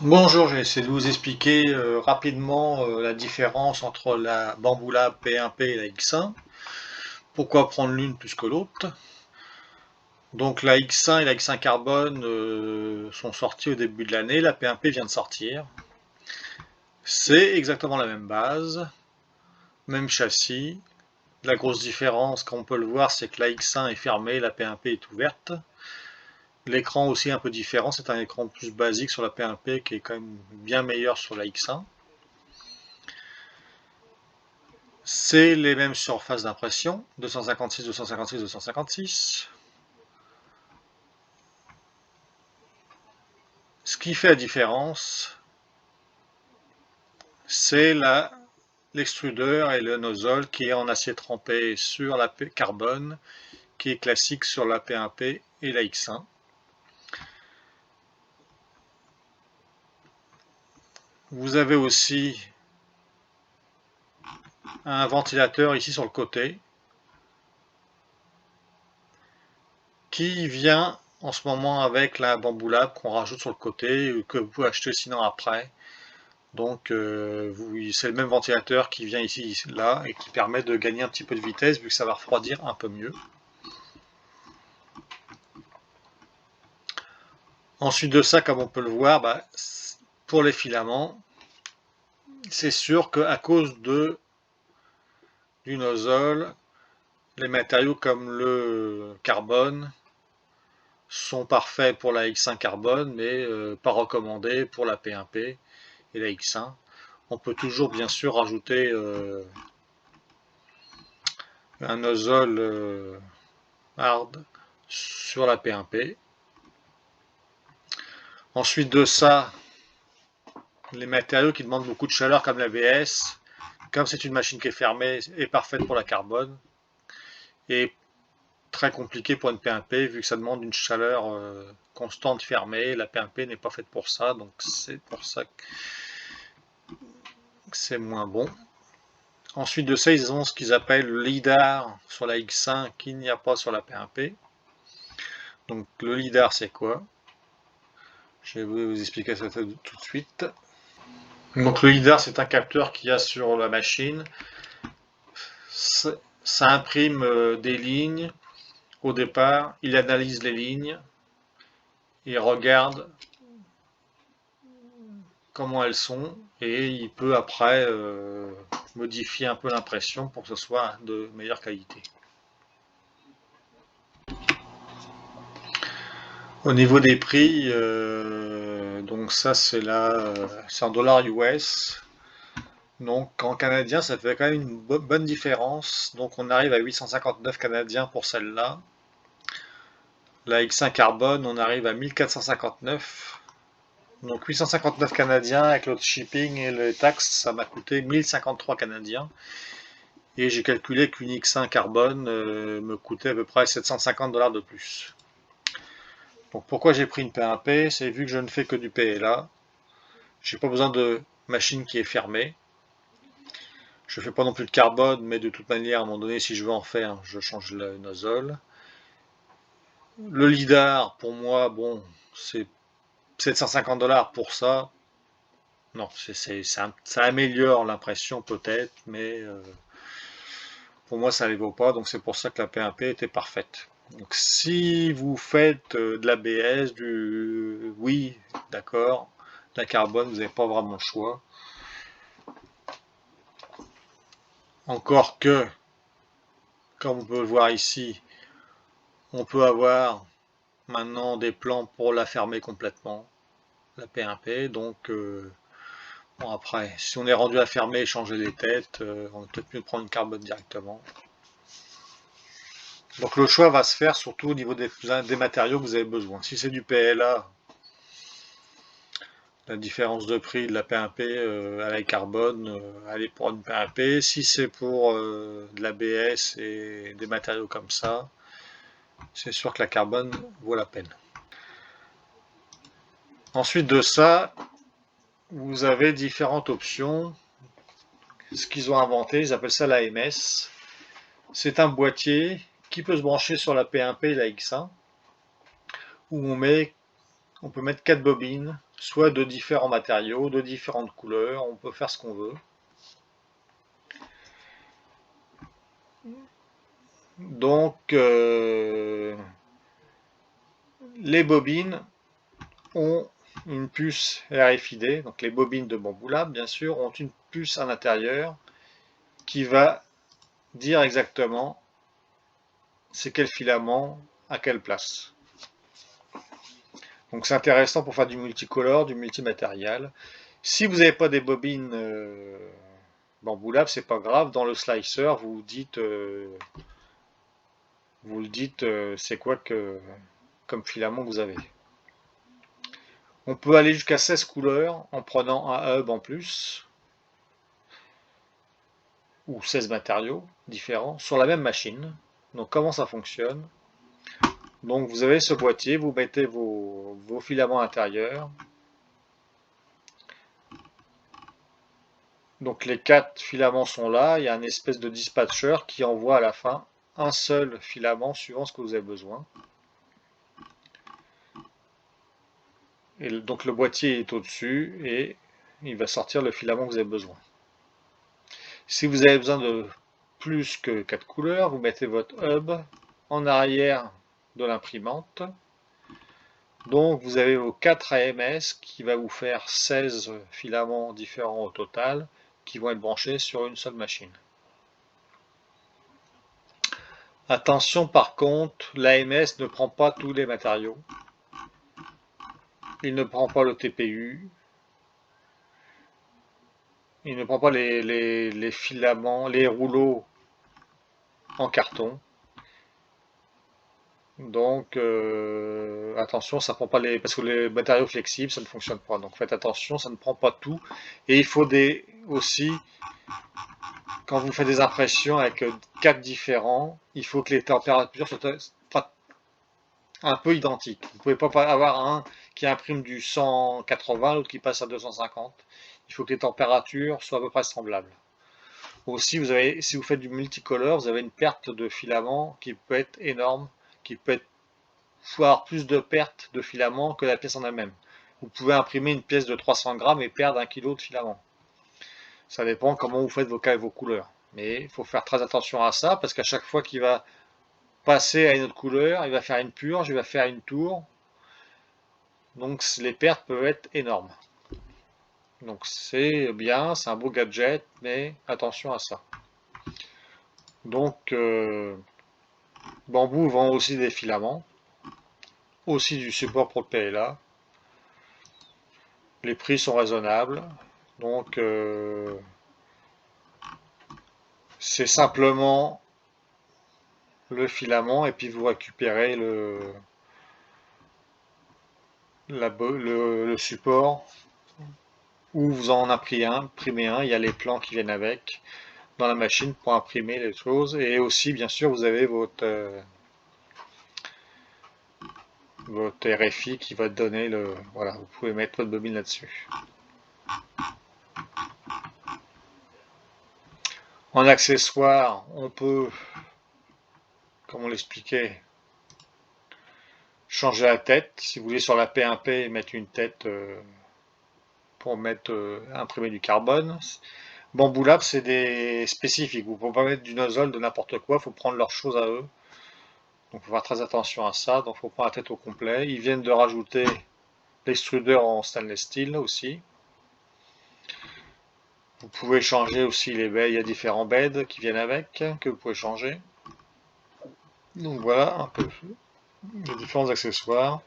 Bonjour, je vais essayer de vous expliquer rapidement la différence entre la Bamboula P1P et la X1. Pourquoi prendre l'une plus que l'autre? Donc la X1 et la X1 carbone sont sortis au début de l'année, la P1P vient de sortir. C'est exactement la même base, même châssis. La grosse différence, comme on peut le voir, c'est que la X1 est fermée, la P1P est ouverte. L'écran aussi est un peu différent, c'est un écran plus basique sur la P1P qui est quand même bien meilleur sur la X1. C'est les mêmes surfaces d'impression, 256, 256, 256. Ce qui fait la différence, c'est l'extrudeur et le nozzle qui est en acier trempé sur la carbone, qui est classique sur la P1P et la X1. Vous avez aussi un ventilateur ici sur le côté, qui vient en ce moment avec la Bamboula qu'on rajoute sur le côté, que vous pouvez acheter sinon après. Donc c'est le même ventilateur qui vient ici, là, et qui permet de gagner un petit peu de vitesse, vu que ça va refroidir un peu mieux. Ensuite de ça, comme on peut le voir, pour les filaments, c'est sûr qu'à cause du nozzle, les matériaux comme le carbone sont parfaits pour la X1 carbone, mais pas recommandés pour la P1P et la X1. On peut toujours bien sûr rajouter un nozzle hard sur la P1P. Ensuite de ça, les matériaux qui demandent beaucoup de chaleur comme l'ABS, comme c'est une machine qui est fermée, est parfaite pour la carbone et très compliqué pour une P1P vu que ça demande une chaleur constante fermée. La P1P n'est pas faite pour ça, donc c'est pour ça que c'est moins bon. Ensuite de ça, ils ont ce qu'ils appellent le LIDAR sur la X1 qu'il n'y a pas sur la P1P. Donc le LIDAR c'est quoi? Je vais vous expliquer ça tout de suite. Donc le LIDAR c'est un capteur qu'il y a sur la machine. Ça imprime des lignes au départ, il analyse les lignes, il regarde comment elles sont et il peut après modifier un peu l'impression pour que ce soit de meilleure qualité. Au niveau des prix, donc ça c'est en dollars US. Donc en canadien, ça fait quand même une bonne différence. Donc on arrive à 859 canadiens pour celle-là. La X1 carbone, on arrive à 1459. Donc 859 canadiens avec le shipping et les taxes, ça m'a coûté 1053 canadiens. Et j'ai calculé qu'une X1 carbone me coûtait à peu près 750 $ de plus. Donc pourquoi j'ai pris une P1P? C'est vu que je ne fais que du PLA. J'ai pas besoin de machine qui est fermée. Je fais pas non plus de carbone, mais de toute manière, à un moment donné, si je veux en faire, je change le nozzle. Le lidar, pour moi, bon, c'est 750 $ pour ça. Non, ça améliore l'impression peut-être, mais pour moi ça ne les vaut pas, donc c'est pour ça que la P1P était parfaite. Donc si vous faites de l'ABS, oui, d'accord, la carbone, vous n'avez pas vraiment le choix. Encore que, comme on peut le voir ici, on peut avoir maintenant des plans pour la fermer complètement, la P1P, donc bon après, si on est rendu à fermer et changer les têtes, on va peut-être mieux prendre une carbone directement. Donc le choix va se faire surtout au niveau des matériaux que vous avez besoin. Si c'est du PLA, la différence de prix de la P1P à la carbone, allez pour une P1P. Si c'est pour de l'ABS et des matériaux comme ça, c'est sûr que la carbone vaut la peine. Ensuite de ça, vous avez différentes options. Ce qu'ils ont inventé, ils appellent ça l'AMS. C'est un boîtier qui peut se brancher sur la P1P et la X1, où on peut mettre 4 bobines soit de différents matériaux, de différentes couleurs, on peut faire ce qu'on veut. Donc, les bobines ont une puce RFID, donc les bobines de Bambu Lab, bien sûr, ont une puce à l'intérieur qui va dire exactement c'est quel filament à quelle place. Donc c'est intéressant pour faire du multicolore, du multimatériel. Si vous n'avez pas des bobines Bambu Lab, c'est pas grave. Dans le slicer, vous le dites, c'est quoi comme filament vous avez. On peut aller jusqu'à 16 couleurs en prenant un hub en plus, ou 16 matériaux différents, sur la même machine. Donc comment ça fonctionne? Donc vous avez ce boîtier, vous mettez vos filaments à l'intérieur. Donc les 4 filaments sont là, il y a une espèce de dispatcher qui envoie à la fin un seul filament suivant ce que vous avez besoin. Et donc le boîtier est au-dessus et il va sortir le filament que vous avez besoin. Si vous avez besoin de plus que 4 couleurs, vous mettez votre hub en arrière de l'imprimante. Donc vous avez vos 4 AMS qui va vous faire 16 filaments différents au total qui vont être branchés sur une seule machine. Attention par contre, l'AMS ne prend pas tous les matériaux. Il ne prend pas le TPU. Il ne prend pas les filaments, les rouleaux en carton. Donc attention, ça prend pas parce que les matériaux flexibles, ça ne fonctionne pas. Donc faites attention, ça ne prend pas tout. Et il faut aussi, quand vous faites des impressions avec 4 différents, il faut que les températures soient un peu identiques. Vous ne pouvez pas avoir un qui imprime du 180, l'autre qui passe à 250. Il faut que les températures soient à peu près semblables. Aussi, si vous faites du multicolore, vous avez une perte de filament qui peut être énorme, qui peut être avoir plus de pertes de filament que la pièce en elle-même. Vous pouvez imprimer une pièce de 300 grammes et perdre 1 kg de filament. Ça dépend comment vous faites vos couleurs. Mais il faut faire très attention à ça, parce qu'à chaque fois qu'il va passer à une autre couleur, il va faire une purge, il va faire une tour. Donc les pertes peuvent être énormes. Donc c'est bien, c'est un beau gadget, mais attention à ça. Donc Bambu vend aussi des filaments, aussi du support pour le PLA. Les prix sont raisonnables, donc c'est simplement le filament et puis vous récupérez le support ou vous en imprimez un, il y a les plans qui viennent avec dans la machine pour imprimer les choses, et aussi bien sûr vous avez votre RFI qui va donner voilà, vous pouvez mettre votre bobine là-dessus. En accessoire, on peut, comme on l'expliquait, changer la tête. Si vous voulez sur la P1P mettre une tête pour imprimer du carbone. Bambu Lab, c'est des spécifiques. Vous ne pouvez pas mettre du nozzle de n'importe quoi, il faut prendre leurs choses à eux. Donc il faut faire très attention à ça. Donc il faut prendre la tête au complet. Ils viennent de rajouter l'extrudeur en stainless steel aussi. Vous pouvez changer aussi les baies. Il y a différents beds qui viennent avec, que vous pouvez changer. Donc voilà un peu les différents accessoires.